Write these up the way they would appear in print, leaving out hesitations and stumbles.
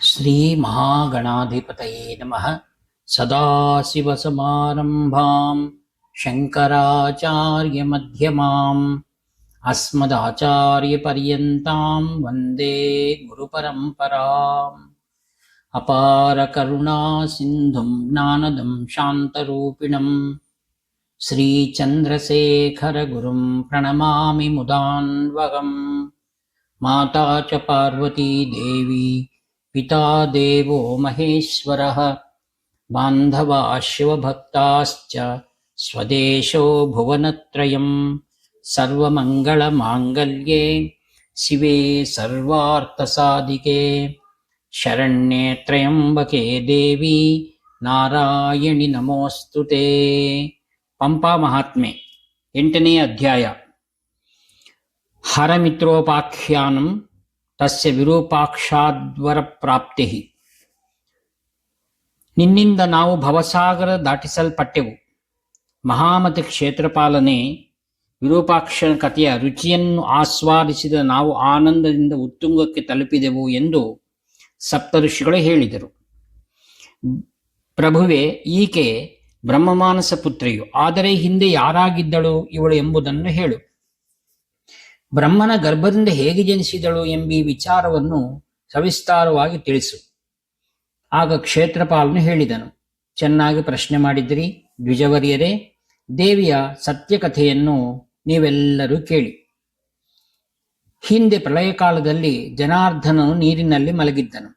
श्रीमहागणाधिपतये नमः। सदाशिवसमारम्भां शङ्कराचार्यमध्यमाम् अस्मदाचार्यपर्यन्तां वन्दे गुरुपरम्पराम्। अपारकरुणासिन्धुं ज्ञानदं शान्तरूपिणं श्रीचन्द्रशेखरगुरुं प्रणमामि मुदान्वहम्। माता च पार्वती देवी पिता देवो महेश्वरः बान्धवा शिवभक्ताश्च स्वदेशो भुवनत्रयम्। सर्वमङ्गलमाङ्गल्ये शिवे सर्वार्थसाधिके शरण्ये त्र्यम्बके देवी ನಾರಾಯಣಿ ನಮೋಸ್ತುತೆ. ಪಂಪಾ ಮಹಾತ್ಮೆ 8ನೇ ಅಧ್ಯಾಯ. ಹರಮಿತ್ರೋಪಾಖ್ಯಾನಂ ತಸ್ಯ ವಿರೂಪಾಕ್ಷಾದ್ವರ ಪ್ರಾಪ್ತಿ. ನಿನ್ನಿಂದ ನಾವು ಭವಸಾಗರ ದಾಟಿಸಲ್ಪಟ್ಟೆವು. ಮಹಾಮತಿ ಕ್ಷೇತ್ರಪಾಲನೆ ವಿರೂಪಾಕ್ಷನ ಕಥೆಯ ರುಚಿಯನ್ನು ಆಸ್ವಾದಿಸಿದ ನಾವು ಆನಂದದಿಂದ ಉತ್ತುಂಗಕ್ಕೆ ತಲುಪಿದೆವು ಎಂದು ಸಪ್ತಋಷಿಗಳು ಹೇಳಿದರು. ಪ್ರಭುವೆ, ಈಕೆ ಬ್ರಹ್ಮಮಾನಸ ಪುತ್ರಿಯು. ಆದರೆ ಹಿಂದೆ ಯಾರಾಗಿದ್ದಳು ಇವಳು ಎಂಬುದನ್ನು ಹೇಳು. ಬ್ರಹ್ಮನ ಗರ್ಭದಿಂದ ಹೇಗೆ ಜನಿಸಿದಳು ಎಂಬ ವಿಚಾರವನ್ನು ಸವಿಸ್ತಾರವಾಗಿ ತಿಳಿಸು. ಆಗ ಕ್ಷೇತ್ರಪಾಲನು ಹೇಳಿದನು, ಚೆನ್ನಾಗಿ ಪ್ರಶ್ನೆ ಮಾಡಿದ್ರಿ ದ್ವಿಜವರ್ಯರೇ. ದೇವಿಯ ಸತ್ಯಕಥೆಯನ್ನು ನೀವೆಲ್ಲರೂ ಕೇಳಿ. ಹಿಂದೆ ಪ್ರಳಯ ಕಾಲದಲ್ಲಿ ಜನಾರ್ದನನು ನೀರಿನಲ್ಲಿ ಮಲಗಿದ್ದನು.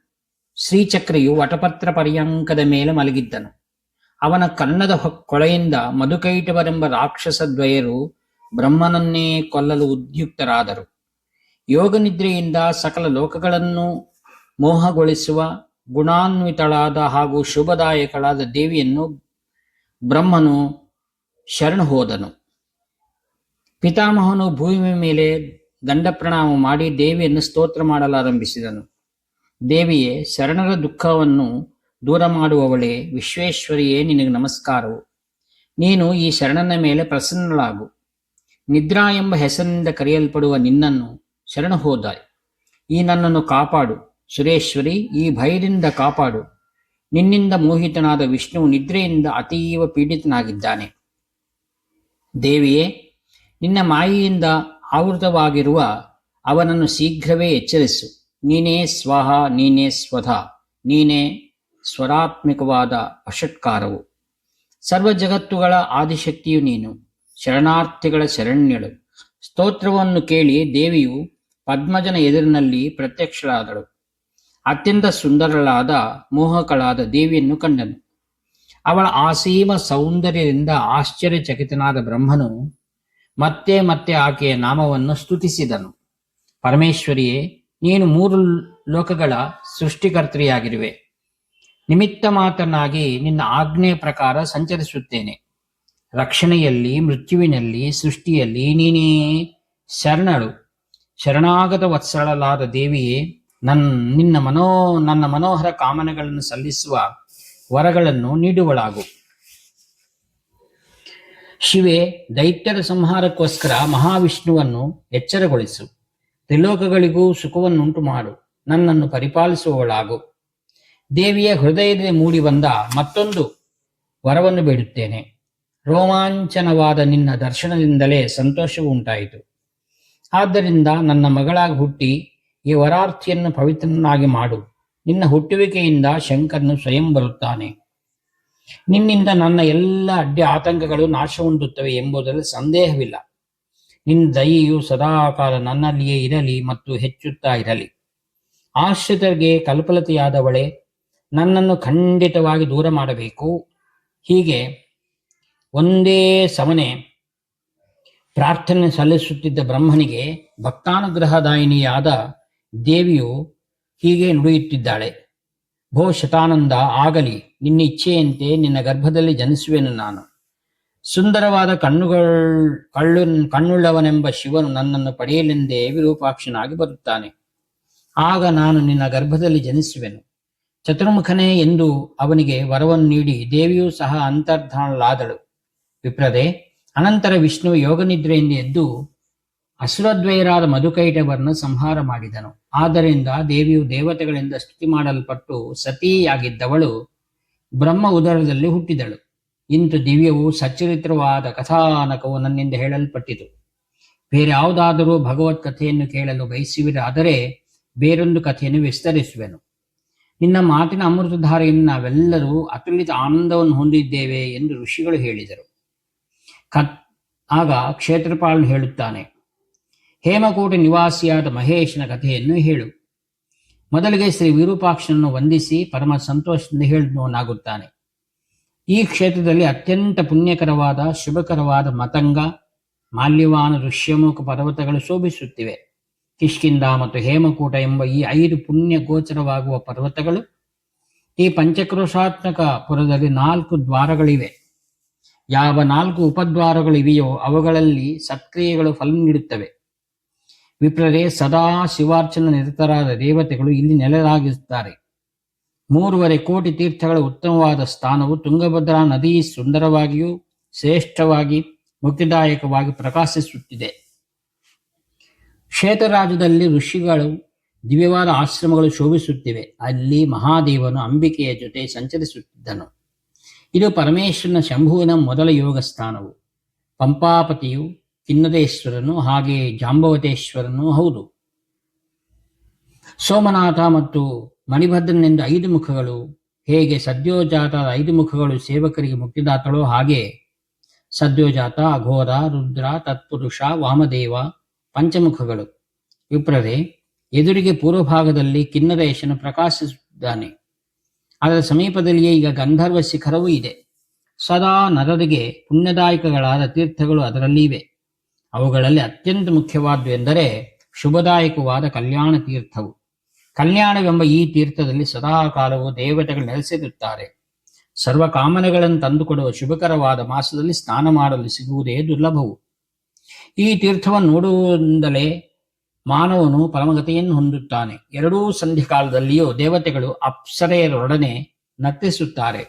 ಶ್ರೀಚಕ್ರಿಯು ವಟಪತ್ರ ಪರ್ಯಾಂಕದ ಮೇಲೆ ಮಲಗಿದ್ದನು. ಅವನ ಕನ್ನದ ಕೊಳೆಯಿಂದ ಮಧುಕೈಟವರೆಂಬ ರಾಕ್ಷಸ ದ್ವಯರು ಬ್ರಹ್ಮನನ್ನೇ ಕೊಲ್ಲಲು ಉದ್ಯುಕ್ತರಾದರು. ಯೋಗನಿದ್ರೆಯಿಂದ ಸಕಲ ಲೋಕಗಳನ್ನು ಮೋಹಗೊಳಿಸುವ ಗುಣಾನ್ವಿತಳಾದ ಹಾಗೂ ಶುಭದಾಯಕಳಾದ ದೇವಿಯನ್ನು ಬ್ರಹ್ಮನು ಶರಣು ಹೋದನು. ಪಿತಾಮಹನು ಭೂಮಿಯ ಮೇಲೆ ದಂಡಪ್ರಣಾಮ ಮಾಡಿ ದೇವಿಯನ್ನು ಸ್ತೋತ್ರ ಮಾಡಲಾರಂಭಿಸಿದನು. ದೇವಿಯೇ, ಶರಣರ ದುಃಖವನ್ನು ದೂರ ಮಾಡುವವಳೇ, ವಿಶ್ವೇಶ್ವರಿಯೇ, ನಿನಗೆ ನಮಸ್ಕಾರವು. ನೀನು ಈ ಶರಣನ ಮೇಲೆ ಪ್ರಸನ್ನಳಾಗು. ನಿದ್ರಾ ಎಂಬ ಹೆಸರಿನಿಂದ ಕರೆಯಲ್ಪಡುವ ನಿನ್ನನ್ನು ಶರಣು ಹೋದ ಈ ನನ್ನನ್ನು ಕಾಪಾಡು. ಸುರೇಶ್ವರಿ, ಈ ಭಯದಿಂದ ಕಾಪಾಡು. ನಿನ್ನಿಂದ ಮೋಹಿತನಾದ ವಿಷ್ಣುವು ನಿದ್ರೆಯಿಂದ ಅತೀವ ಪೀಡಿತನಾಗಿದ್ದಾನೆ. ದೇವಿಯೇ, ನಿನ್ನ ಮಾಯೆಯಿಂದ ಆವೃತವಾಗಿರುವ ಅವನನ್ನು ಶೀಘ್ರವೇ ಎಚ್ಚರಿಸು. ನೀನೇ ಸ್ವಹ, ನೀನೇ ಸ್ವಧ, ನೀನೇ ಸ್ವರಾತ್ಮಿಕವಾದ ಅಷಟ್ಕಾರವು. ಸರ್ವ ಜಗತ್ತುಗಳ ಆದಿಶಕ್ತಿಯು ನೀನು. ಶರಣಾರ್ಥಿಗಳ ಶರಣ್ಯಳು. ಸ್ತೋತ್ರವನ್ನು ಕೇಳಿ ದೇವಿಯು ಪದ್ಮಜನ ಎದುರಿನಲ್ಲಿ ಪ್ರತ್ಯಕ್ಷಳಾದಳು. ಅತ್ಯಂತ ಸುಂದರಳಾದ ಮೋಹಕಳಾದ ದೇವಿಯನ್ನು ಕಂಡನು. ಅವಳ ಆಸೀಮ ಸೌಂದರ್ಯದಿಂದ ಆಶ್ಚರ್ಯಚಕಿತನಾದ ಬ್ರಹ್ಮನು ಮತ್ತೆ ಮತ್ತೆ ಆಕೆಯ ನಾಮವನ್ನು ಸ್ತುತಿಸಿದನು. ಪರಮೇಶ್ವರಿಯೇ, ನೀನು 3 ಲೋಕಗಳ ಸೃಷ್ಟಿಕರ್ತ್ರಿಯಾಗಿರುವೆ. ನಿಮಿತ್ತ ಮಾತನಾಗಿ ನಿನ್ನ ಆಜ್ಞೆಯ ಪ್ರಕಾರ ಸಂಚರಿಸುತ್ತೇನೆ. ರಕ್ಷಣೆಯಲ್ಲಿ, ಮೃತ್ಯುವಿನಲ್ಲಿ, ಸೃಷ್ಟಿಯಲ್ಲಿ ನೀನೇ ಶರಣಳು. ಶರಣಾಗತ ವತ್ಸಳಲಾದ ದೇವಿಯೇ, ನನ್ನ ಮನೋಹರ ಕಾಮನೆಗಳನ್ನು ಸಲ್ಲಿಸುವ ವರಗಳನ್ನು ನೀಡುವಳಾಗು. ಶಿವೆ, ದೈತ್ಯರ ಸಂಹಾರಕ್ಕೋಸ್ಕರ ಮಹಾವಿಷ್ಣುವನ್ನು ಎಚ್ಚರಗೊಳಿಸು. ತ್ರಿಲೋಕಗಳಿಗೂ ಸುಖವನ್ನುಂಟು ಮಾಡು. ನನ್ನನ್ನು ಪರಿಪಾಲಿಸುವವಳಾಗು. ದೇವಿಯ ಹೃದಯದಲ್ಲಿ ಮೂಡಿ ಬಂದ ಮತ್ತೊಂದು ವರವನ್ನು ಬೇಡುತ್ತೇನೆ. ರೋಮಾಂಚನವಾದ ನಿನ್ನ ದರ್ಶನದಿಂದಲೇ ಸಂತೋಷವೂ ಉಂಟಾಯಿತು. ಆದ್ದರಿಂದ ನನ್ನ ಮಗಳಾಗಿ ಹುಟ್ಟಿ ಈ ವರಾರ್ಥಿಯನ್ನು ಪವಿತ್ರನಾಗಿ ಮಾಡು. ನಿನ್ನ ಹುಟ್ಟುವಿಕೆಯಿಂದ ಶಂಕರನು ಸ್ವಯಂ ಬರುತ್ತಾನೆ. ನಿನ್ನಿಂದ ನನ್ನ ಎಲ್ಲ ಅಡ್ಡಿ ಆತಂಕಗಳು ನಾಶ ಹೊಂದುತ್ತವೆ ಎಂಬುದರಲ್ಲಿ ಸಂದೇಹವಿಲ್ಲ. ನಿನ್ನ ದಯೆಯು ಸದಾಕಾಲ ನನ್ನಲ್ಲಿಯೇ ಇರಲಿ ಮತ್ತು ಹೆಚ್ಚುತ್ತಾ ಇರಲಿ. ಆಶ್ರಿತರಿಗೆ ಕಲ್ಪಲತೆಯಾದವಳೆ, ನನ್ನನ್ನು ಖಂಡಿತವಾಗಿ ದೂರ ಮಾಡಬೇಕು. ಹೀಗೆ ಒಂದೇ ಸಮನೆ ಪ್ರಾರ್ಥನೆ ಸಲ್ಲಿಸುತ್ತಿದ್ದ ಬ್ರಹ್ಮನಿಗೆ ಭಕ್ತಾನುಗ್ರಹದಾಯಿನಿಯಾದ ದೇವಿಯು ಹೀಗೆ ನುಡಿಯುತ್ತಿದ್ದಾಳೆ. ಭೋ ಶತಾನಂದ, ಆಗಲಿ ನಿನ್ನ ಇಚ್ಛೆಯಂತೆ ನಿನ್ನ ಗರ್ಭದಲ್ಲಿ ಜನಿಸುವೆನು ನಾನು. ಸುಂದರವಾದ ಕಣ್ಣುಳ್ಳವನೆಂಬ ಶಿವನು ನನ್ನನ್ನು ಪಡೆಯಲೆಂದೇ ವಿರೂಪಾಕ್ಷನಾಗಿ ಬರುತ್ತಾನೆ. ಆಗ ನಾನು ನಿನ್ನ ಗರ್ಭದಲ್ಲಿ ಜನಿಸುವೆನು. ಚತುರ್ಮುಖನೇ ಎಂದು ಅವನಿಗೆ ವರವನ್ನು ನೀಡಿ ದೇವಿಯೂ ಸಹ ಅಂತರ್ಧಾನಳಾದಳು. ವಿಪ್ರದೆ, ಅನಂತರ ವಿಷ್ಣು ಯೋಗನಿದ್ರೆಯಿಂದ ಎದ್ದು ಅಸುರದ್ವಯರಾದ ಮಧುಕೈಟವರನ್ನು ಸಂಹಾರ ಮಾಡಿದನು. ಆದ್ದರಿಂದ ದೇವಿಯು ದೇವತೆಗಳಿಂದ ಸ್ತುತಿ ಮಾಡಲ್ಪಟ್ಟು ಸತಿಯಾಗಿದ್ದವಳು ಬ್ರಹ್ಮ ಉದರದಲ್ಲಿ ಹುಟ್ಟಿದಳು. ಇಂತು ದಿವ್ಯವು ಸಚ್ಚರಿತ್ರವಾದ ಕಥಾನಕವು ನನ್ನಿಂದ ಹೇಳಲ್ಪಟ್ಟಿತು. ಬೇರೆ ಯಾವುದಾದರೂ ಭಗವತ್ ಕಥೆಯನ್ನು ಕೇಳಲು ಬಯಸುವಿರಾದರೆ ಬೇರೊಂದು ಕಥೆಯನ್ನು ವಿಸ್ತರಿಸುವೆನು. ನಿನ್ನ ಮಾತಿನ ಅಮೃತಧಾರೆಯನ್ನು ನಾವೆಲ್ಲರೂ ಅತುಲಿತ ಆನಂದವನ್ನು ಹೊಂದಿದ್ದೇವೆ ಎಂದು ಋಷಿಗಳು ಹೇಳಿದರು. ಆಗ ಕ್ಷೇತ್ರಪಾಲನು ಹೇಳುತ್ತಾನೆ, ಹೇಮಕೋಟೆ ನಿವಾಸಿಯಾದ ಮಹೇಶನ ಕಥೆಯನ್ನು ಹೇಳು. ಮೊದಲಿಗೆ ಶ್ರೀ ವಿರೂಪಾಕ್ಷನನ್ನು ವಂದಿಸಿ ಪರಮ ಸಂತೋಷದಿಂದ ಹೇಳುವವನಾಗುತ್ತಾನೆ. ಈ ಕ್ಷೇತ್ರದಲ್ಲಿ ಅತ್ಯಂತ ಪುಣ್ಯಕರವಾದ ಶುಭಕರವಾದ ಮತಂಗ, ಮಾಲ್ಯವಾನ ಋಷ್ಯಮುಖ ಪರ್ವತಗಳು ಶೋಭಿಸುತ್ತಿವೆ. ಕಿಷ್ಕಿಂದ ಮತ್ತು ಹೇಮಕೂಟ ಎಂಬ ಈ 5 ಪುಣ್ಯ ಗೋಚರವಾಗುವ ಪರ್ವತಗಳು. ಈ ಪಂಚಕ್ರೋಶಾತ್ಮಕ ಪುರದಲ್ಲಿ 4 ದ್ವಾರಗಳಿವೆ. ಯಾವ 4 ಉಪದ್ವಾರಗಳಿವೆಯೋ ಅವುಗಳಲ್ಲಿ ಸತ್ಕ್ರಿಯೆಗಳು ಫಲ ನೀಡುತ್ತವೆ. ವಿಪ್ರರೇ, ಸದಾ ಶಿವಾರ್ಚನ ನಿರತರಾದ ದೇವತೆಗಳು ಇಲ್ಲಿ ನೆಲೆಯಾಗಿರುತ್ತಾರೆ. 3.5 ಕೋಟಿ ತೀರ್ಥಗಳ ಉತ್ತಮವಾದ ಸ್ಥಾನವು ತುಂಗಭದ್ರಾ ನದಿ ಸುಂದರವಾಗಿಯೂ ಶ್ರೇಷ್ಠವಾಗಿ ಮುಕ್ತಿದಾಯಕವಾಗಿ ಪ್ರಕಾಶಿಸುತ್ತಿದೆ. ಕ್ಷೇತ್ರರಾಜ್ಯದಲ್ಲಿ ಋಷಿಗಳು ದಿವ್ಯವಾದ ಆಶ್ರಮಗಳು ಶೋಭಿಸುತ್ತಿವೆ. ಅಲ್ಲಿ ಮಹಾದೇವನು ಅಂಬಿಕೆಯ ಜೊತೆ ಸಂಚರಿಸುತ್ತಿದ್ದನು. ಇದು ಪರಮೇಶ್ವರನ ಶಂಭುವಿನ ಮೊದಲ ಯೋಗ ಸ್ಥಾನವು. ಪಂಪಾಪತಿಯು ಕಿನ್ನದೇಶ್ವರನು ಹಾಗೆಯೇ ಜಾಂಬವತೇಶ್ವರನೂ ಹೌದು. ಸೋಮನಾಥ ಮತ್ತು ಮಣಿಭದ್ರನೆಂದು 5 ಮುಖಗಳು ಹೇಗೆ ಸದ್ಯೋಜಾತ 5 ಮುಖಗಳು ಸೇವಕರಿಗೆ ಮುಕ್ತಿದಾತಳೋ ಹಾಗೆ ಸದ್ಯೋಜಾತ, ಅಘೋರ, ರುದ್ರ, ತತ್ಪುರುಷ, ವಾಮದೇವ ಪಂಚಮುಖಗಳು. ವಿಪ್ರರೇ, ಎದುರಿಗೆ ಪೂರ್ವಭಾಗದಲ್ಲಿ ಕಿನ್ನರೇಶನು ಪ್ರಕಾಶಿಸುತ್ತಿದ್ದಾನೆ. ಅದರ ಸಮೀಪದಲ್ಲಿಯೇ ಈಗ ಗಂಧರ್ವ ಶಿಖರವೂ ಇದೆ. ಸದಾ ನರರಿಗೆ ಪುಣ್ಯದಾಯಕಗಳಾದ ತೀರ್ಥಗಳು ಅದರಲ್ಲಿವೆ. ಅವುಗಳಲ್ಲಿ ಅತ್ಯಂತ ಮುಖ್ಯವಾದ್ದು ಎಂದರೆ ಶುಭದಾಯಕವಾದ ಕಲ್ಯಾಣ ತೀರ್ಥವು. ಕಲ್ಯಾಣವೆಂಬ ಈ ತೀರ್ಥದಲ್ಲಿ ಸದಾಕಾಲವು ದೇವತೆಗಳು ನೆಲೆಸಿರುತ್ತಾರೆ. ಸರ್ವ ಕಾಮನೆಗಳನ್ನು ತಂದುಕೊಡುವ ಶುಭಕರವಾದ ಮಾಸದಲ್ಲಿ ಸ್ನಾನ ಮಾಡಲು ಸಿಗುವುದೇ ದುರ್ಲಭವು. ಈ ತೀರ್ಥವನ್ನು ನೋಡುವುದರಿಂದಲೇ ಮಾನವನು ಪರಮಗತಿಯನ್ನು ಹೊಂದುತ್ತಾನೆ. 2 ಸಂಧ್ಯಾಕಾಲದಲ್ಲಿಯೂ ದೇವತೆಗಳು ಅಪ್ಸರೆಯರೊಡನೆ ನರ್ತಿಸುತ್ತಾರೆ.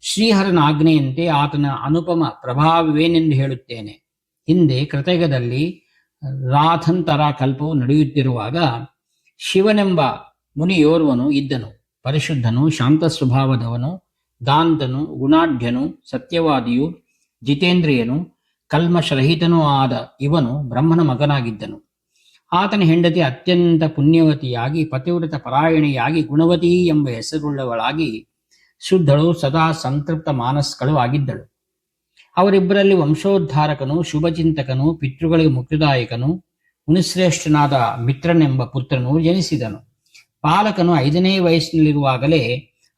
ಶ್ರೀಹರನ ಆಜ್ಞೆಯಂತೆ ಆತನ ಅನುಪಮ ಪ್ರಭಾವವೇನೆಂದು ಹೇಳುತ್ತೇನೆ. ಹಿಂದೆ ಕೃತಯುಗದಲ್ಲಿ ರಾಥಂತರ ಕಲ್ಪವು ನಡೆಯುತ್ತಿರುವಾಗ ಶಿವನೆಂಬ ಮುನಿಯೋರ್ವನು ಇದ್ದನು. ಪರಿಶುದ್ಧನು, ಶಾಂತ ಸ್ವಭಾವದವನು, ದಾಂತನು, ಗುಣಾಢ್ಯನು, ಸತ್ಯವಾದಿಯು, ಜಿತೇಂದ್ರಿಯನು, ಕಲ್ಮಶರಹಿತನೂ ಆದ ಇವನು ಬ್ರಹ್ಮನ ಮಗನಾಗಿದ್ದನು. ಆತನ ಹೆಂಡತಿ ಅತ್ಯಂತ ಪುಣ್ಯವತಿಯಾಗಿ ಪತಿವ್ರತ ಪರಾಯಣಿಯಾಗಿ ಗುಣವತಿ ಎಂಬ ಹೆಸರುಳ್ಳವಳಾಗಿ ಶುದ್ಧಳು, ಸದಾ ಸಂತೃಪ್ತ ಮಾನಸ್ಕಳು ಆಗಿದ್ದಳು. ಅವರಿಬ್ಬರಲ್ಲಿ ವಂಶೋದ್ಧಾರಕನು, ಶುಭಚಿಂತಕನು, ಪಿತೃಗಳಿಗೆ ಮುಕ್ತಿದಾಯಕನು, ಮುನಿಶ್ರೇಷ್ಠನಾದ ಮಿತ್ರನೆಂಬ ಪುತ್ರನು ಜನಿಸಿದನು. ಬಾಲಕನು 5ನೇ ವಯಸ್ಸಿನಲ್ಲಿರುವಾಗಲೇ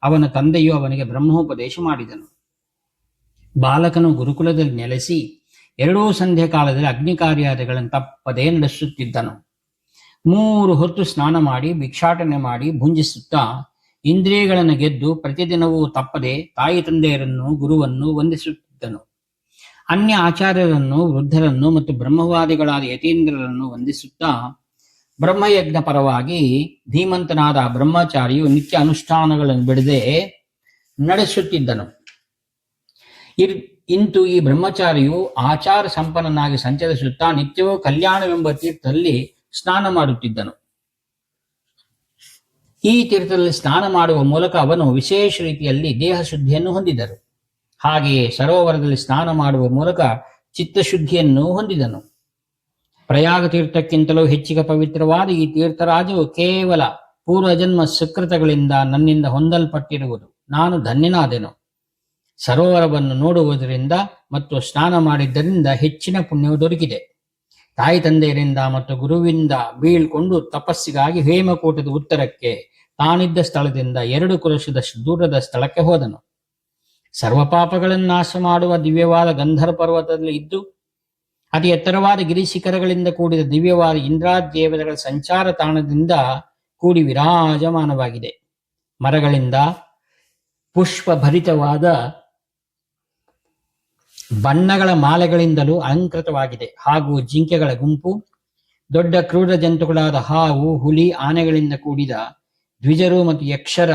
ಅವನ ತಂದೆಯು ಅವನಿಗೆ ಬ್ರಹ್ಮೋಪದೇಶ ಮಾಡಿದನು. ಬಾಲಕನು ಗುರುಕುಲದಲ್ಲಿ ನೆಲೆಸಿ 2 ಸಂಧ್ಯಾ ಕಾಲದಲ್ಲಿ ಅಗ್ನಿಕಾರ್ಯಾದಿಗಳನ್ನು ತಪ್ಪದೇ ನಡೆಸುತ್ತಿದ್ದನು. 3 ಹೊತ್ತು ಸ್ನಾನ ಮಾಡಿ ಭಿಕ್ಷಾಟನೆ ಮಾಡಿ ಭುಂಜಿಸುತ್ತಾ ಇಂದ್ರಿಯಗಳನ್ನು ಗೆದ್ದು ಪ್ರತಿದಿನವೂ ತಪ್ಪದೆ ತಾಯಿ ತಂದೆಯರನ್ನು, ಗುರುವನ್ನು ವಂದಿಸುತ್ತಿದ್ದನು. ಅನ್ಯ ಆಚಾರ್ಯರನ್ನು, ವೃದ್ಧರನ್ನು ಮತ್ತು ಬ್ರಹ್ಮವಾದಿಗಳಾದ ಯತೀಂದ್ರರನ್ನು ವಂದಿಸುತ್ತಾ ಬ್ರಹ್ಮಯಜ್ಞ ಪರವಾಗಿ ಧೀಮಂತನಾದ ಬ್ರಹ್ಮಚಾರಿಯು ನಿತ್ಯ ಅನುಷ್ಠಾನಗಳನ್ನು ಬಿಡದೆ ನಡೆಸುತ್ತಿದ್ದನು. ಇಂತು ಈ ಬ್ರಹ್ಮಚಾರಿಯು ಆಚಾರ ಸಂಪನ್ನನಾಗಿ ಸಂಚರಿಸುತ್ತಾ ನಿತ್ಯವೂ ಕಲ್ಯಾಣವೆಂಬ ತೀರ್ಥದಲ್ಲಿ ಸ್ನಾನ ಮಾಡುತ್ತಿದ್ದನು. ಈ ತೀರ್ಥದಲ್ಲಿ ಸ್ನಾನ ಮಾಡುವ ಮೂಲಕ ಅವನು ವಿಶೇಷ ರೀತಿಯಲ್ಲಿ ದೇಹ ಶುದ್ಧಿಯನ್ನು ಹೊಂದಿದರು. ಹಾಗೆಯೇ ಸರೋವರದಲ್ಲಿ ಸ್ನಾನ ಮಾಡುವ ಮೂಲಕ ಚಿತ್ತಶುದ್ಧಿಯನ್ನು ಹೊಂದಿದನು. ಪ್ರಯಾಗ ತೀರ್ಥಕ್ಕಿಂತಲೂ ಹೆಚ್ಚಿಗೆ ಪವಿತ್ರವಾದ ಈ ತೀರ್ಥರಾಜವು ಕೇವಲ ಪೂರ್ವಜನ್ಮ ಸುಕೃತಗಳಿಂದ ನನ್ನಿಂದ ಹೊಂದಲ್ಪಟ್ಟಿರುವುದು. ನಾನು ಧನ್ಯನಾದೆನು. ಸರೋವರವನ್ನು ನೋಡುವುದರಿಂದ ಮತ್ತು ಸ್ನಾನ ಮಾಡಿದ್ದರಿಂದ ಹೆಚ್ಚಿನ ಪುಣ್ಯವು ದೊರಕಿದೆ. ತಾಯಿ ತಂದೆಯರಿಂದ ಮತ್ತು ಗುರುವಿಂದ ಬೀಳ್ಕೊಂಡು ತಪಸ್ಸಿಗಾಗಿ ಹೇಮಕೂಟದ ಉತ್ತರಕ್ಕೆ ತಾನಿದ್ದ ಸ್ಥಳದಿಂದ 2 ಕ್ರೋಶದಷ್ಟು ದೂರದ ಸ್ಥಳಕ್ಕೆ ಹೋದನು. ಸರ್ವ ಪಾಪಗಳನ್ನು ನಾಶ ಮಾಡುವ ದಿವ್ಯವಾದ ಗಂಧರ್ವ ಪರ್ವತದಲ್ಲಿ ಇದ್ದು ಅತಿ ಎತ್ತರವಾದ ಗಿರಿಶಿಖರಗಳಿಂದ ಕೂಡಿದ ದಿವ್ಯವಾದ ಇಂದ್ರಾದೇವತೆಗಳ ಸಂಚಾರ ತಾಣದಿಂದ ಕೂಡಿ ವಿರಾಜಮಾನವಾಗಿದೆ. ಮರಗಳಿಂದ ಪುಷ್ಪ ಭರಿತವಾದ ಬಣ್ಣಗಳ ಮಾಲೆಗಳಿಂದಲೂ ಅಲಂಕೃತವಾಗಿದೆ. ಹಾಗೂ ಜಿಂಕೆಗಳ ಗುಂಪು, ದೊಡ್ಡ ಕ್ರೂರ ಜಂತುಗಳಾದ ಹಾವು, ಹುಲಿ, ಆನೆಗಳಿಂದ ಕೂಡಿದ ದ್ವಿಜರು ಮತ್ತು ಯಕ್ಷರ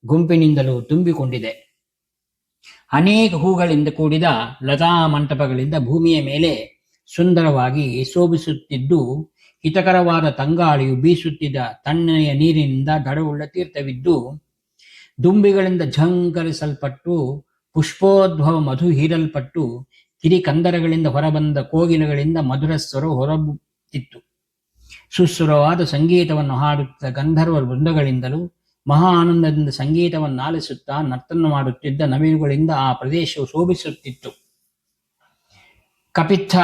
ಗುಂಪಿನಿಂದಲೂ ತುಂಬಿಕೊಂಡಿದೆ. ಅನೇಕ ಹೂಗಳಿಂದ ಕೂಡಿದ ಲತಾ ಮಂಟಪಗಳಿಂದ ಭೂಮಿಯ ಮೇಲೆ ಸುಂದರವಾಗಿ ಶೋಭಿಸುತ್ತಿದ್ದು, ಹಿತಕರವಾದ ತಂಗಾಳಿಯು ಬೀಸುತ್ತಿದ್ದ ತಣ್ಣನೆಯ ನೀರಿನಿಂದ ದಡವುಳ್ಳ ತೀರ್ಥವಿದ್ದು, ದುಂಬಿಗಳಿಂದ ಝಂಕರಿಸಲ್ಪಟ್ಟು ಪುಷ್ಪೋದ್ಭವ ಮಧು ಹೀರಲ್ಪಟ್ಟು ಕಿರಿಕಂದರಗಳಿಂದ ಹೊರಬಂದ ಕೋಗಿಲೆಗಳಿಂದ ಮಧುರ ಸ್ವರ ಹೊರಬುತ್ತಿತ್ತು. ಸುಸ್ವರವಾದ ಸಂಗೀತವನ್ನು ಹಾಡುತ್ತಿದ್ದ ಗಂಧರ್ವ ವೃಂದಗಳಿಂದಲೂ ಮಹಾ ಆನಂದದಿಂದ ಸಂಗೀತವನ್ನು ಆಲಿಸುತ್ತಾ ನರ್ತನ ಮಾಡುತ್ತಿದ್ದ ನವಿಲುಗಳಿಂದ ಆ ಪ್ರದೇಶವು ಶೋಭಿಸುತ್ತಿತ್ತು. ಕಪಿತ್ತ,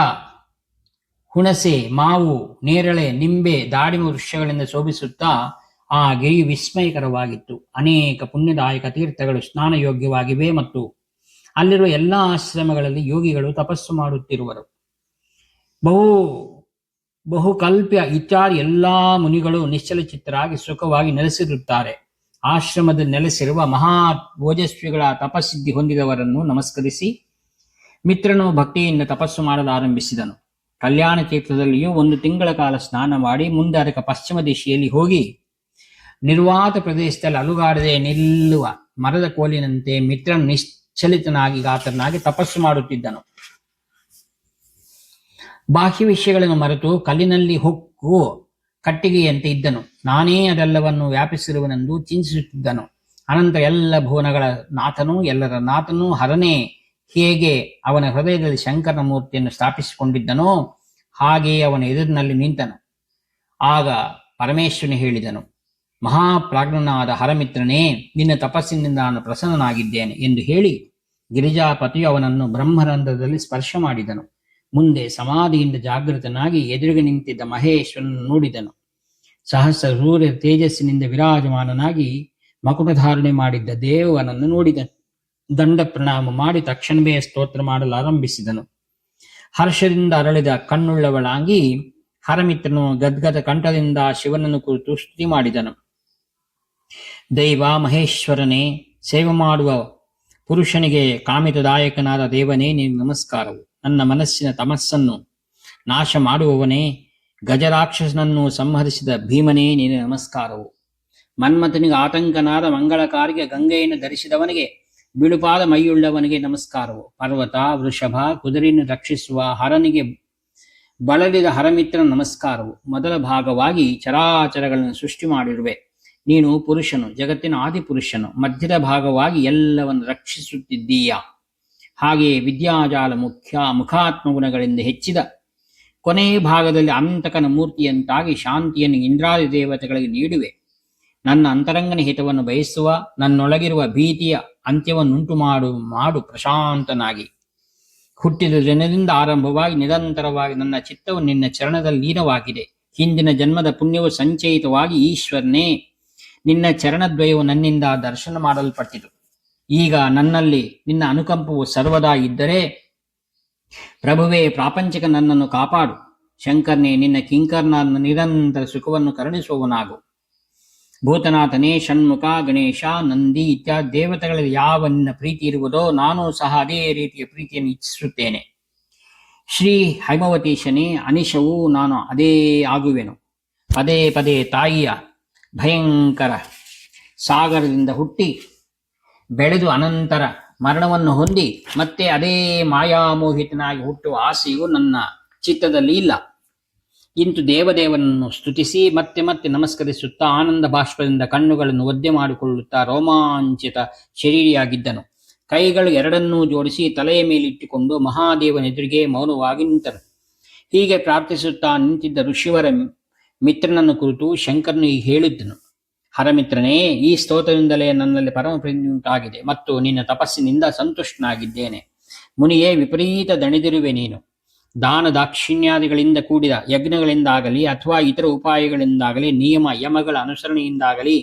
ಹುಣಸೆ, ಮಾವು, ನೇರಳೆ, ನಿಂಬೆ, ದಾಳಿಂಬೆ ವೃಕ್ಷಗಳಿಂದ ಶೋಭಿಸುತ್ತಾ ಆ ಗಿರಿ ವಿಸ್ಮಯಕರವಾಗಿತ್ತು. ಅನೇಕ ಪುಣ್ಯದಾಯಕ ತೀರ್ಥಗಳು ಸ್ನಾನಯೋಗ್ಯವಾಗಿವೆ ಮತ್ತು ಅಲ್ಲಿರುವ ಎಲ್ಲ ಆಶ್ರಮಗಳಲ್ಲಿ ಯೋಗಿಗಳು ತಪಸ್ಸು ಮಾಡುತ್ತಿರುವರು. ಬಹುಕಲ್ಪ್ಯ ಇತ್ಯಾದಿ ಎಲ್ಲಾ ಮುನಿಗಳು ನಿಶ್ಚಲಚಿತ್ತರಾಗಿ ಸುಖವಾಗಿ ನೆಲೆಸಿರುತ್ತಾರೆ. ಆಶ್ರಮದಲ್ಲಿ ನೆಲೆಸಿರುವ ಮಹಾ ಓಜಸ್ವಿಗಳ ತಪಸ್ಸಿದ್ಧಿ ಹೊಂದಿದವರನ್ನು ನಮಸ್ಕರಿಸಿ ಮಿತ್ರನು ಭಕ್ತಿಯಿಂದ ತಪಸ್ಸು ಮಾಡಲು ಆರಂಭಿಸಿದನು. ಕಲ್ಯಾಣ ತೀರ್ಥದಲ್ಲಿಯೂ 1 ತಿಂಗಳ ಕಾಲ ಸ್ನಾನ ಮಾಡಿ ಮುಂದೆ ಅದಕ್ಕೆ ಪಶ್ಚಿಮ ದಿಶೆಯಲ್ಲಿ ಹೋಗಿ ನಿರ್ವಾತ ಪ್ರದೇಶದಲ್ಲಿ ಅಲುಗಾಡದೆ ನಿಲ್ಲುವ ಮರದ ಕೋಲಿನಂತೆ ಮಿತ್ರನು ನಿಶ್ಚಲಿತನಾಗಿ ಗಾತ್ರನಾಗಿ ತಪಸ್ಸು ಮಾಡುತ್ತಿದ್ದನು. ಬಾಹ್ಯ ವಿಷಯಗಳನ್ನು ಮರೆತು ಕಲ್ಲಿನಲ್ಲಿ ಹೊಕ್ಕು ಕಟ್ಟಿಗೆಯಂತೆ ಇದ್ದನು. ನಾನೇ ಅದೆಲ್ಲವನ್ನು ವ್ಯಾಪಿಸಿರುವನೆಂದು ಚಿಂತಿಸುತ್ತಿದ್ದನು. ಅನಂತರ ಎಲ್ಲ ಭುವನಗಳ ನಾಥನೂ ಎಲ್ಲರ ನಾಥನೂ ಹರನೇ ಹೇಗೆ ಅವನ ಹೃದಯದಲ್ಲಿ ಶಂಕರನ ಮೂರ್ತಿಯನ್ನು ಸ್ಥಾಪಿಸಿಕೊಂಡಿದ್ದನೋ ಹಾಗೆಯೇ ಅವನ ಎದುರಿನಲ್ಲಿ ನಿಂತನು. ಆಗ ಪರಮೇಶ್ವರನು ಹೇಳಿದನು, ಮಹಾಪ್ರಾಜ್ಞನಾದ ಹರಮಿತ್ರನೇ, ನಿನ್ನ ತಪಸ್ಸಿನಿಂದ ನಾನು ಪ್ರಸನ್ನನಾಗಿದ್ದೇನೆ ಎಂದು ಹೇಳಿ ಗಿರಿಜಾಪತಿಯು ಅವನನ್ನು ಬ್ರಹ್ಮರಂಧ್ರದಲ್ಲಿ ಸ್ಪರ್ಶ ಮಾಡಿದನು. ಮುಂದೆ ಸಮಾಧಿಯಿಂದ ಜಾಗೃತನಾಗಿ ಎದುರಿಗೆ ನಿಂತಿದ್ದ ಮಹೇಶ್ವರನನ್ನು ನೋಡಿದನು. ಸಹಸ್ರ ಸೂರ್ಯ ತೇಜಸ್ಸಿನಿಂದ ವಿರಾಜಮಾನನಾಗಿ ಮಕುಟಧಾರಣೆ ಮಾಡಿದ್ದ ದೇವನನ್ನು ನೋಡಿದನು. ದಂಡ ಪ್ರಣಾಮ ಮಾಡಿ ತಕ್ಷಣವೇ ಸ್ತೋತ್ರ ಮಾಡಲು ಆರಂಭಿಸಿದನು. ಹರ್ಷದಿಂದ ಅರಳಿದ ಕಣ್ಣುಳ್ಳವಳಾಗಿ ಹರಮಿತ್ರನು ಗದ್ಗದ ಕಂಠದಿಂದ ಶಿವನನ್ನು ಕುರಿತು ಸ್ತುತಿ ಮಾಡಿದನು. ದೈವ ಮಹೇಶ್ವರನೇ, ಸೇವೆ ಮಾಡುವ ಪುರುಷನಿಗೆ ಕಾಮಿತದಾಯಕನಾದ ದೇವನೇ ನೀನು ನಮಸ್ಕಾರವು. ನನ್ನ ಮನಸ್ಸಿನ ತಮಸ್ಸನ್ನು ನಾಶ ಮಾಡುವವನೇ, ಗಜರಾಕ್ಷಸನನ್ನು ಸಂಹರಿಸಿದ ಭೀಮನೇ ನೀನು ನಮಸ್ಕಾರವು. ಮನ್ಮಥನಿಗೆ ಆತಂಕನಾದ ಮಂಗಳಕಾರಿಗೆ ಗಂಗೆಯನ್ನು ಧರಿಸಿದವನಿಗೆ, ಬಿಳುಪಾದ ಮೈಯುಳ್ಳವನಿಗೆ ನಮಸ್ಕಾರವು. ಪರ್ವತ, ವೃಷಭ, ಕುದುರೆಯನ್ನು ರಕ್ಷಿಸುವ ಹರನಿಗೆ ಬಳಲಿದ ಹರಮಿತ್ರನ ನಮಸ್ಕಾರವು. ಮೊದಲ ಭಾಗವಾಗಿ ಚರಾಚರಗಳನ್ನು ಸೃಷ್ಟಿ ಮಾಡಿರುವೆ. ನೀನು ಪುರುಷನು, ಜಗತ್ತಿನ ಆದಿಪುರುಷನು. ಮಧ್ಯದ ಭಾಗವಾಗಿ ಎಲ್ಲವನ್ನು ರಕ್ಷಿಸುತ್ತಿದ್ದೀಯ. ಹಾಗೆಯೇ ವಿದ್ಯಾಜಾಲ ಮುಖಾತ್ಮ ಗುಣಗಳಿಂದ ಹೆಚ್ಚಿದ ಕೊನೆಯ ಭಾಗದಲ್ಲಿ ಅಂತಕನ ಮೂರ್ತಿಯಂತಾಗಿ ಶಾಂತಿಯನ್ನು ಇಂದ್ರಾದಿ ದೇವತೆಗಳಿಗೆ ನೀಡುವೆ. ನನ್ನ ಅಂತರಂಗನ ಹಿತವನ್ನು ಬಯಸುವ, ನನ್ನೊಳಗಿರುವ ಭೀತಿಯ ಅಂತ್ಯವನ್ನುಂಟು ಮಾಡು ಪ್ರಶಾಂತನಾಗಿ. ಹುಟ್ಟಿದ ಜನರಿಂದ ಆರಂಭವಾಗಿ ನಿರಂತರವಾಗಿ ನನ್ನ ಚಿತ್ತವು ನಿನ್ನ ಚರಣದಲ್ಲಿ ಲೀನವಾಗಿದೆ. ಹಿಂದಿನ ಜನ್ಮದ ಪುಣ್ಯವು ಸಂಚಯಿತವಾಗಿ ಈಶ್ವರನೇ ನಿನ್ನ ಚರಣದ್ವಯವು ನನ್ನಿಂದ ದರ್ಶನ ಮಾಡಲ್ಪಟ್ಟಿತು. ಈಗ ನನ್ನಲ್ಲಿ ನಿನ್ನ ಅನುಕಂಪವು ಸರ್ವದಾ ಇದ್ದರೆ ಪ್ರಭುವೇ ಪ್ರಾಪಂಚಿಕ ನನ್ನನ್ನು ಕಾಪಾಡು. ಶಂಕರನೇ ನಿನ್ನ ಕಿಂಕರ್ನ ನಿರಂತರ ಸುಖವನ್ನು ಕರುಣಿಸುವವನಾಗು. ಭೂತನಾಥನೇ, ಷಣ್ಮುಖ, ಗಣೇಶ, ನಂದಿ ಇತ್ಯಾದಿ ದೇವತೆಗಳಲ್ಲಿ ಯಾವ ನಿನ್ನ ಪ್ರೀತಿ ಇರುವುದೋ ನಾನು ಸಹ ಅದೇ ರೀತಿಯ ಪ್ರೀತಿಯನ್ನು ಇಚ್ಛಿಸುತ್ತೇನೆ. ಶ್ರೀ ಹೈಮವತೀಶನೇ, ಅನಿಶವೂ ನಾನು ಅದೇ ಆಗುವೆನು. ಪದೇ ಪದೇ ತಾಯಿಯ ಭಯಂಕರ ಸಾಗರದಿಂದ ಹುಟ್ಟಿ ಬೆಳೆದು ಅನಂತರ ಮರಣವನ್ನು ಹೊಂದಿ ಮತ್ತೆ ಅದೇ ಮಾಯಾಮೋಹಿತನಾಗಿ ಹುಟ್ಟುವ ಆಸೆಯು ನನ್ನ ಚಿತ್ತದಲ್ಲಿ ಇಲ್ಲ. ಇಂತು ದೇವದೇವನನ್ನು ಸ್ತುತಿಸಿ ಮತ್ತೆ ಮತ್ತೆ ನಮಸ್ಕರಿಸುತ್ತಾ ಆನಂದ ಬಾಷ್ಪದಿಂದ ಕಣ್ಣುಗಳನ್ನು ಒದ್ದೆ ಮಾಡಿಕೊಳ್ಳುತ್ತಾ ರೋಮಾಂಚಿತ ಶರೀರಿಯಾಗಿದ್ದನು. ಕೈಗಳು ಎರಡನ್ನೂ ಜೋಡಿಸಿ ತಲೆಯ ಮೇಲಿಟ್ಟುಕೊಂಡು ಮಹಾದೇವನೆದುರಿಗೆ ಮೌನವಾಗಿ ನಿಂತನು. ಹೀಗೆ ಪ್ರಾರ್ಥಿಸುತ್ತಾ ನಿಂತಿದ್ದ ಋಷಿವರ ಮಿತ್ರನನ್ನು ಕುರಿತು ಶಂಕರನು ಈಗ ಹೇಳಿದ್ದನು. ಹರಮಿತ್ರನೇ, ಈ ಸ್ತೋತ್ರದಿಂದಲೇ ನನ್ನಲ್ಲಿ ಪರಮ ಪ್ರೀತಿ ಉಂಟಾಗಿದೆ ಮತ್ತು ನಿನ್ನ ತಪಸ್ಸಿನಿಂದ ಸಂತುಷ್ಟನಾಗಿದ್ದೇನೆ. ಮುನಿಯೇ, ವಿಪರೀತ ದಣಿದಿರುವೆ ನೀನು. ದಾನ ದಾಕ್ಷಿಣ್ಯಾದಿಗಳಿಂದ ಕೂಡಿದ ಯಜ್ಞಗಳಿಂದಾಗಲಿ ಅಥವಾ ಇತರ ಉಪಾಯಗಳಿಂದಾಗಲಿ ನಿಯಮ ಯಮಗಳ ಅನುಸರಣೆಯಿಂದಾಗಲಿ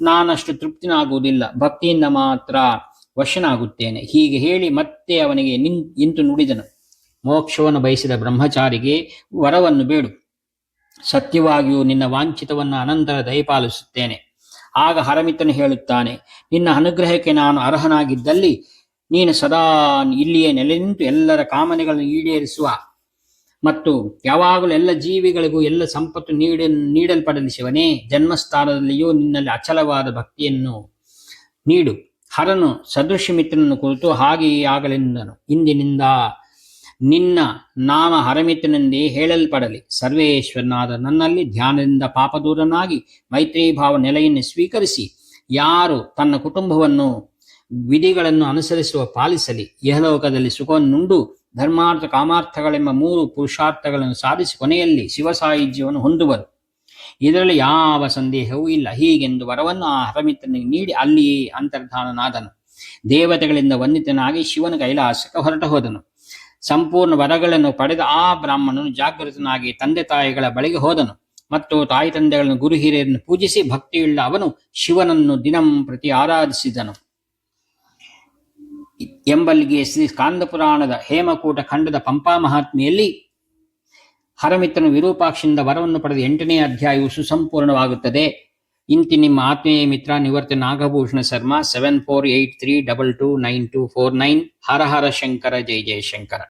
ನಾನಷ್ಟು ತೃಪ್ತಿನಾಗುವುದಿಲ್ಲ. ಭಕ್ತಿಯಿಂದ ಮಾತ್ರ ವಶನಾಗುತ್ತೇನೆ. ಹೀಗೆ ಹೇಳಿ ಮತ್ತೆ ಅವನಿಗೆ ಇಂತು ನುಡಿದನು. ಮೋಕ್ಷವನ್ನು ಬಯಸಿದ ಬ್ರಹ್ಮಚಾರಿಗೆ ವರವನ್ನು ಬೇಡು. ಸತ್ಯವಾಗಿಯೂ ನಿನ್ನ ವಾಂಛಿತವನ್ನು ಅನಂತರ ದಯಪಾಲಿಸುತ್ತೇನೆ. ಆಗ ಹರಮಿತ್ರನು ಹೇಳುತ್ತಾನೆ, ನಿನ್ನ ಅನುಗ್ರಹಕ್ಕೆ ನಾನು ಅರ್ಹನಾಗಿದ್ದಲ್ಲಿ ನೀನು ಸದಾ ಇಲ್ಲಿಯೇ ನೆಲೆ ನಿಂತು ಎಲ್ಲರ ಕಾಮನೆಗಳನ್ನು ಈಡೇರಿಸುವ ಮತ್ತು ಯಾವಾಗಲೂ ಎಲ್ಲ ಜೀವಿಗಳಿಗೂ ಎಲ್ಲ ಸಂಪತ್ತು ನೀಡಲ್ಪಡಲಿ. ಶಿವನೇ, ಜನ್ಮಸ್ಥಾನದಲ್ಲಿಯೂ ನಿನ್ನಲ್ಲಿ ಅಚಲವಾದ ಭಕ್ತಿಯನ್ನು ನೀಡು. ಹರನು ಸದೃಶ ಮಿತ್ರನನ್ನು ಕುರಿತು ಹಾಗೆಯೇ ಆಗಲೆಂದನು. ಇಂದಿನಿಂದ ನಿನ್ನ ನಾಮ ಹರಮಿತನೆಂದೇ ಹೇಳಲ್ಪಡಲಿ. ಸರ್ವೇಶ್ವರನಾದ ನನ್ನಲ್ಲಿ ಧ್ಯಾನದಿಂದ ಪಾಪದೂರನಾಗಿ ಮೈತ್ರೀಭಾವ ನೆಲೆಯನ್ನು ಸ್ವೀಕರಿಸಿ ಯಾರು ತನ್ನ ಕುಟುಂಬವನ್ನು ವಿಧಿಗಳನ್ನು ಅನುಸರಿಸುವ ಪಾಲಿಸಲಿ ಇಹಲೋಕದಲ್ಲಿ ಸುಖವನ್ನುಂಡು ಧರ್ಮಾರ್ಥ ಕಾಮಾರ್ಥಗಳೆಂಬ 3 ಪುರುಷಾರ್ಥಗಳನ್ನು ಸಾಧಿಸಿ ಕೊನೆಯಲ್ಲಿ ಶಿವಸಾಯುಜ್ಯವನ್ನು ಹೊಂದುವರು. ಇದರಲ್ಲಿ ಯಾವ ಸಂದೇಹವೂ ಇಲ್ಲ. ಹೀಗೆಂದು ವರವನ್ನು ಆ ಹರಮಿತ್ರನಿಗೆ ನೀಡಿ ಅಲ್ಲಿಯೇ ಅಂತರ್ಧಾನನಾದನು. ದೇವತೆಗಳಿಂದ ವಂದಿತನಾಗಿ ಶಿವನ ಕೈಲಾಸಕ್ಕೆ ಹೊರಟು ಹೋದನು. ಸಂಪೂರ್ಣ ವರಗಳನ್ನು ಪಡೆದ ಆ ಬ್ರಾಹ್ಮಣನು ಜಾಗೃತನಾಗಿ ತಂದೆ ತಾಯಿಗಳ ಬಳಿಗೆ ಹೋದನು ಮತ್ತು ತಾಯಿ ತಂದೆಗಳನ್ನು ಗುರು ಹಿರಿಯರನ್ನು ಪೂಜಿಸಿ ಭಕ್ತಿಯುಳ್ಳ ಅವನು ಶಿವನನ್ನು ದಿನಂ ಪ್ರತಿ ಆರಾಧಿಸಿದನು ಎಂಬಲ್ಲಿಗೆ ಶ್ರೀ ಸ್ಕಾಂದ ಪುರಾಣದ ಹೇಮಕೂಟ ಖಂಡದ ಪಂಪಾ ಮಹಾತ್ಮೆಯಲ್ಲಿ ಹರಮಿತ್ರನು ವಿರೂಪಾಕ್ಷಿಯಿಂದ ವರವನ್ನು ಪಡೆದ 8ನೇ ಅಧ್ಯಾಯವು ಸುಸಂಪೂರ್ಣವಾಗುತ್ತದೆ. ಇಂತಿ ನಿಮ್ಮ ಆತ್ಮೀಯ ಮಿತ್ರ ನಿವೃತ್ತ ನಾಗಭೂಷಣ ಶರ್ಮಾ. 7483229249. ಹರ ಹರ ಶಂಕರ, ಜೈ ಜಯ ಶಂಕರ.